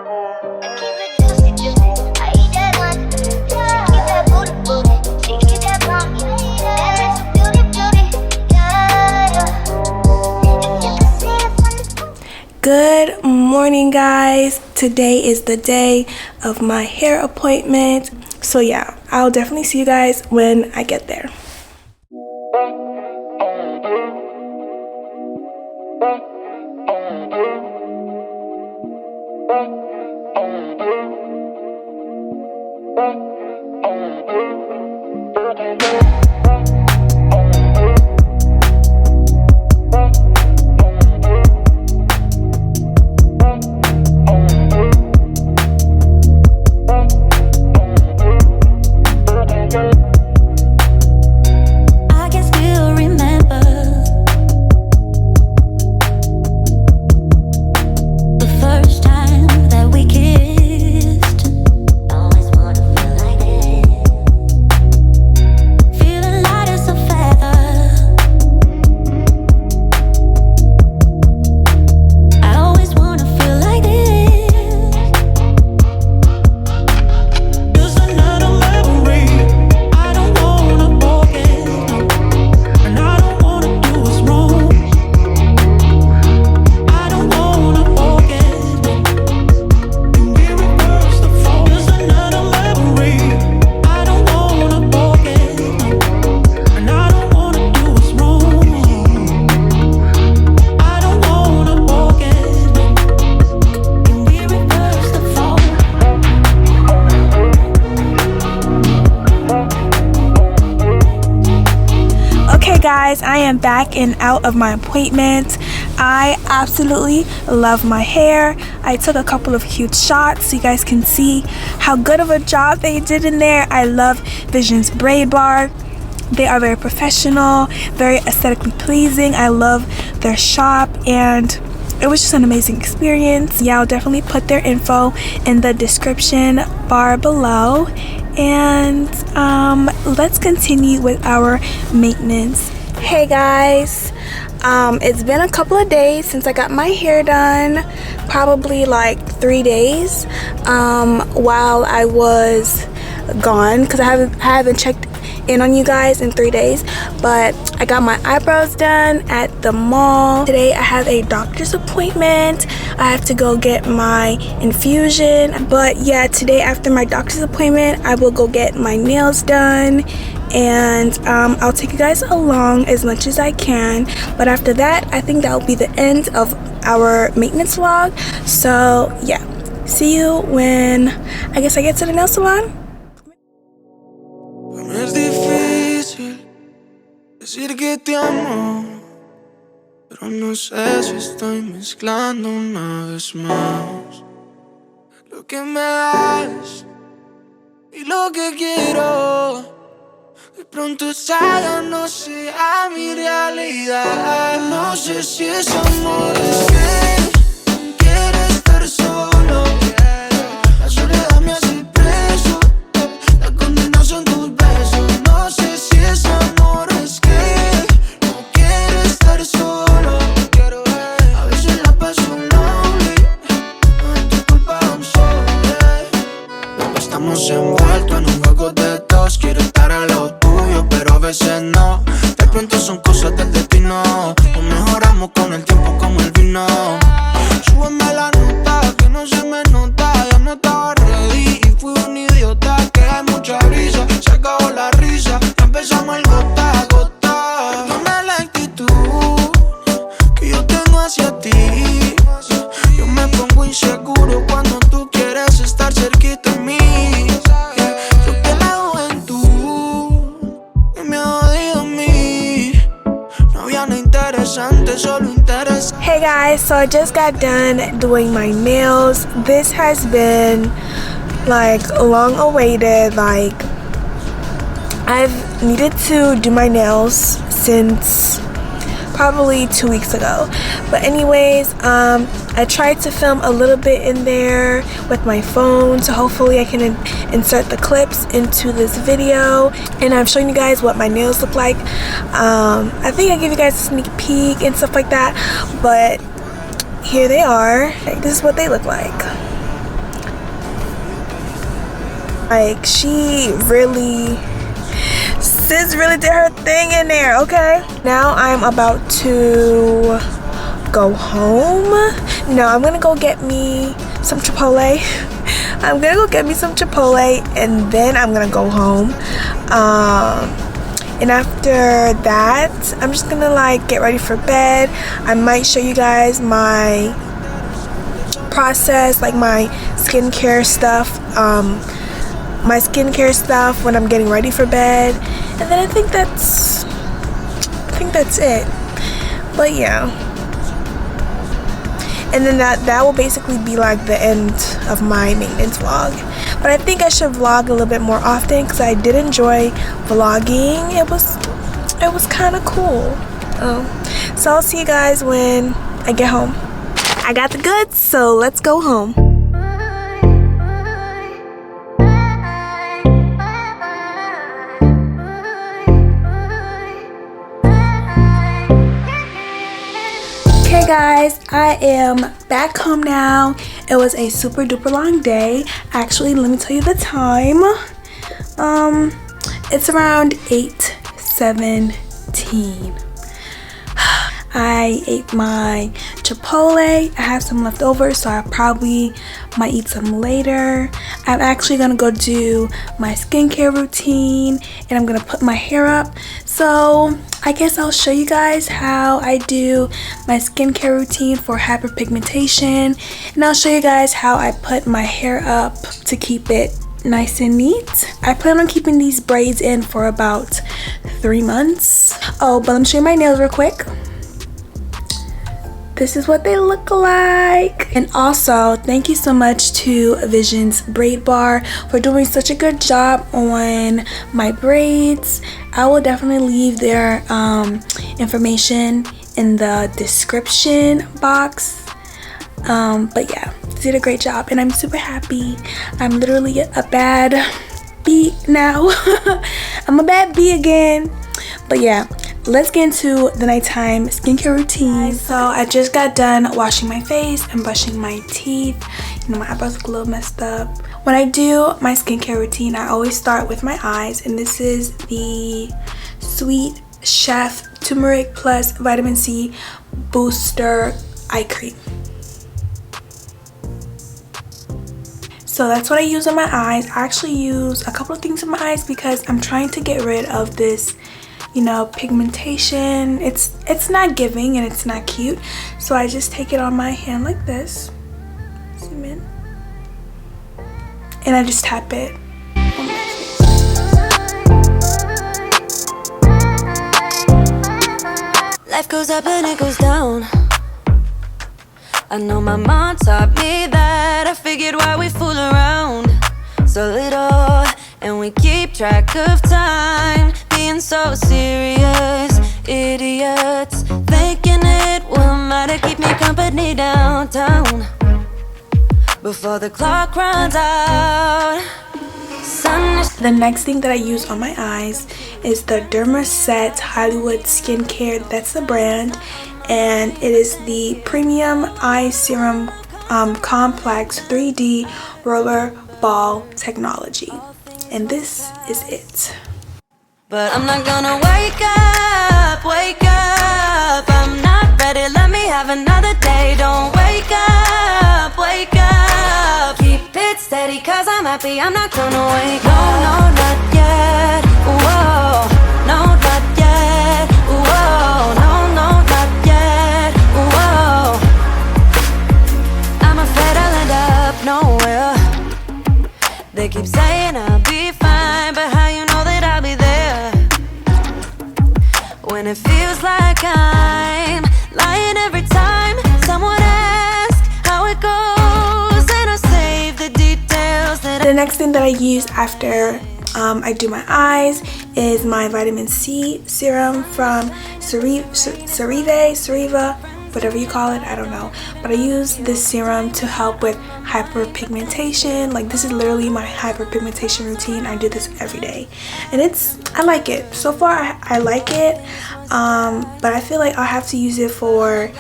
Good morning, guys. Today is the day of my hair appointment. So yeah, I'll definitely see you guys when I get there. Guys, I am back and out of my appointment. I absolutely love my hair. I took a couple of cute shots so you guys can see how good of a job they did in there. I love Vision's braid bar. They are very professional, very aesthetically pleasing. I love their shop and it was just an amazing experience. Yeah, I'll definitely put their info in the description bar below. And let's continue with our maintenance. Hey guys, it's been a couple of days since I got my hair done, probably like 3 days while I was gone, because I haven't checked in on you guys in 3 days. But I got my eyebrows done at the mall. Today I have a doctor's appointment. I have to go get my infusion. But yeah, today after my doctor's appointment I will go get my nails done, and I'll take you guys along as much as I can. But after that, I think that will be the end of our maintenance vlog. So yeah, see you when I guess I get to the nail salon. Es difícil decir que te amo, pero no sé si estoy mezclando una vez más lo que me das y lo que quiero. De pronto esa no sea mi realidad. No sé si es amor, es que quiero estar solo. La soledad me hace preso, la condena son tus besos. No sé si es amor, es que no quiero estar solo. A veces la paso lonely, no es tu culpa, I'm sorry. Estamos envueltos en un juego de dos. Quiero estar a lo tuyo, pero a veces no. De pronto son cosas del destino. O mejoramos con el tiempo como el vino. Súbeme la nota, que no se me nota. Ya no estaba ready y fui un idiota. Que hay mucha brisa, se acabó la risa. Ya empezamos el gota a gota. Perdona la actitud que yo tengo hacia ti. Yo me pongo inseguro cuando tú quieres estar cerquita de mí. Hey guys, so I just got done doing my nails. This has been like long awaited. Like I've needed to do my nails since probably 2 weeks ago. But anyways, I tried to film a little bit in there with my phone, so hopefully I can insert the clips into this video. And I'm showing you guys what my nails look like. I think I gave you guys a sneak peek and stuff like that, but here they are. This is what they look like. Like, sis really did her thing in there, okay? Now I'm about to go home. No, I'm gonna go get me some Chipotle. I'm gonna go get me some Chipotle and then I'm gonna go home. And after that, I'm just gonna like get ready for bed. I might show you guys my process, like my skincare stuff. When I'm getting ready for bed, and then I think that's it. But yeah, and then that will basically be like the end of my maintenance vlog. But I think I should vlog a little bit more often because I did enjoy vlogging. It was kind of cool. So I'll see you guys when I get home. I got the goods, so let's go home. Okay guys, I am back home now. It was a super duper long day. Actually, let me tell you the time. It's around 8:17. I ate my Chipotle. I have some left over, so I probably might eat some later. I'm actually gonna go do my skincare routine and I'm gonna put my hair up. So I guess I'll show you guys how I do my skincare routine for hyperpigmentation, and I'll show you guys how I put my hair up to keep it nice and neat. I plan on keeping these braids in for about 3 months. Oh, but let me show you my nails real quick. This is what they look like. And also, thank you so much to Vision's Braid Bar for doing such a good job on my braids. I will definitely leave their information in the description box. But yeah, they did a great job and I'm super happy. I'm literally a bad bee now. I'm a bad bee again. But yeah, let's get into the nighttime skincare routine. So I just got done washing my face and brushing my teeth. You know, my eyebrows look a little messed up. When I do my skincare routine, I always start with my eyes, and this is the Sweet Chef Turmeric Plus Vitamin C Booster Eye Cream. So that's what I use on my eyes. I actually use a couple of things on my eyes because I'm trying to get rid of this, you know, pigmentation. It's not giving and it's not cute. So I just take it on my hand like this. Zoom in. And I just tap it on my face. Life goes up and it goes down. I know my mom taught me that. I figured why we fool around so little, and we keep track of time, being so serious, idiots, thinking it will matter, keep me company downtown before the clock runs out. The next thing that I use on my eyes is the Dermaset Hollywood Skincare. That's the brand, and it is the Premium Eye Serum Complex 3D Roller Ball Technology, and this is it. But I'm not gonna wake up, I'm not ready, let me have another day. Don't wake up, keep it steady cause I'm happy, I'm not gonna wake up. No, not yet, whoa, no, not yet, whoa, no, not yet, whoa. I'm afraid I'll end up nowhere. They keep saying I'll be fine, but how you know that I'll be there when it feels like I'm lying every time someone asks how it goes, and I save the details that The next thing that I use after I do my eyes is my vitamin C serum from Cereva, whatever you call it, I don't know, but I use this serum to help with hyperpigmentation. Like, this is literally my hyperpigmentation routine. I do this every day and I like it so far. I like it, but I feel like I'll have to use it for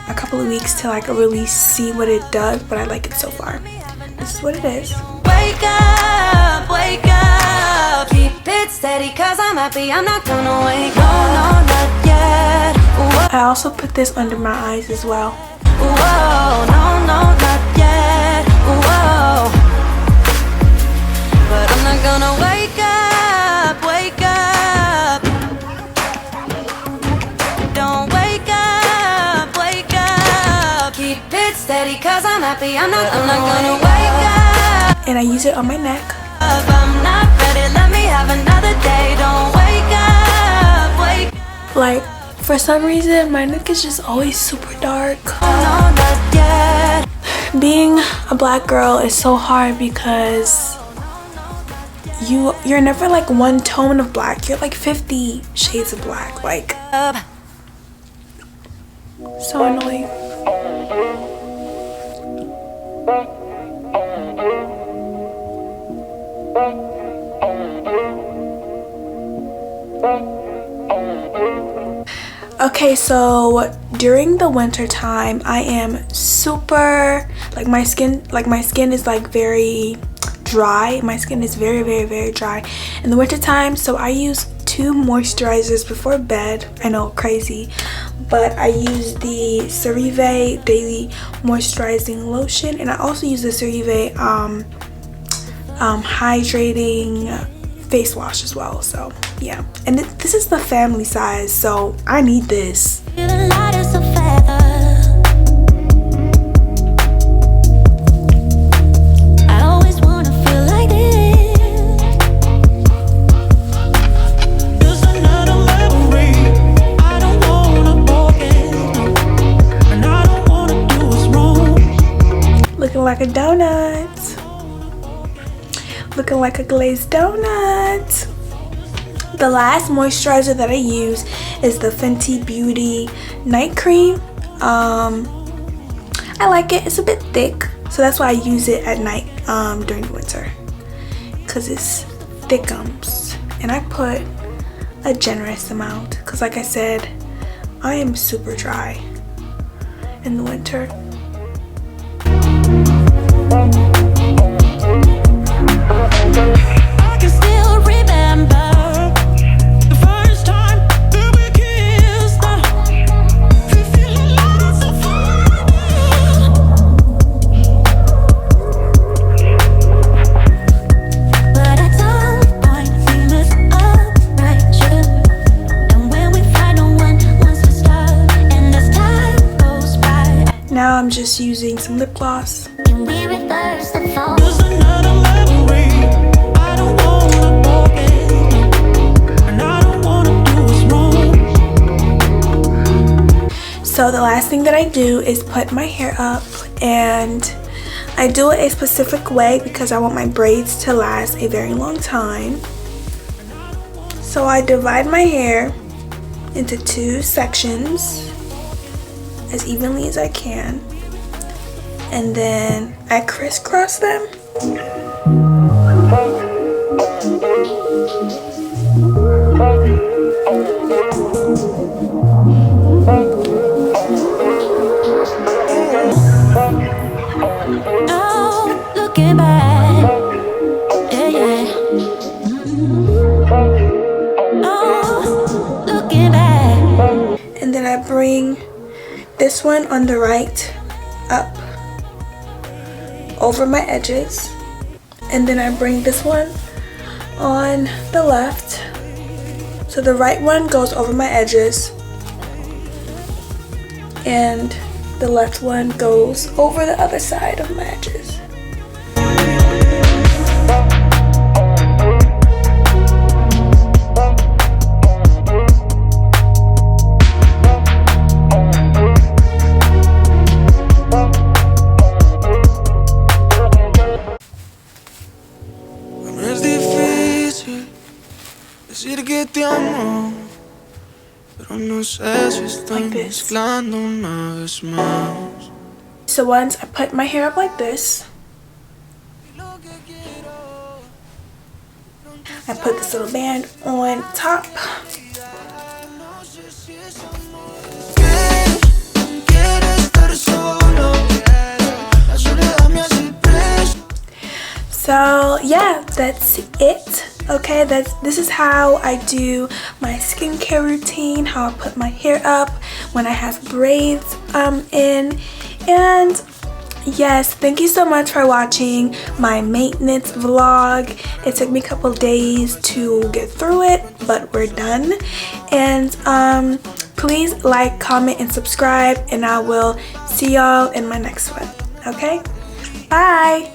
a couple of weeks to like really see what it does, but I like it so far. This is what it is. wake up, wake up. Keep it steady, cause I'm happy, I'm not gonna wake up. No, no, not yet. Whoa. I also put this under my eyes as well. Whoa, no, no, not yet. Whoa. But I'm not gonna wake up, wake up. Don't wake up, wake up. Keep it steady, cause I'm happy, I'm not gonna wake up. And I use it on my neck. I'm not ready, let me have another day. Don't wake up, wake up. Like, for some reason, my neck is just always super dark. No, not yet. Being a black girl is so hard because you're never like one tone of black. You're like 50 shades of black. Like, so annoying. Okay, so during the winter time, I am super like my skin is like very dry. My skin is very, very, very dry in the winter time, so I use 2 moisturizers before bed. I know, crazy, but I use the Cerave Daily Moisturizing Lotion, and I also use the Cerave hydrating face wash as well. So yeah, and this is the family size, so I need this. Looking like a donut. Looking like a glazed donut. The last moisturizer that I use is the Fenty Beauty Night Cream. I like it. It's a bit thick, so that's why I use it at night during the winter, because it's thickums. And I put a generous amount because, like I said, I am super dry in the winter. I can still remember the first time that we kissed. Feeling lots of fun. But at some point we must upright you. And when we find no one wants to stop, and as time goes by, Now I'm just using some lip gloss. can we reverse the fall? So the last thing that I do is put my hair up, and I do it a specific way because I want my braids to last a very long time. So I divide my hair into 2 sections as evenly as I can, and then I crisscross them. Oh, looking back, yeah, yeah. Oh, looking back. And then I bring this one on the right up over my edges, and then I bring this one on the left, so the right one goes over my edges and the left one goes over the other side of my edges. Es difícil decir que te amo, pero no sé si estoy Like this. mezclando una vez más. So once I put my hair up like this, I put this little band on top. So yeah, that's it. Okay, this is how I do my skincare routine, how I put my hair up when I have braids in. And yes, thank you so much for watching my maintenance vlog. It took me a couple days to get through it, but we're done. And please like, comment, and subscribe, and I will see y'all in my next one. Okay, bye.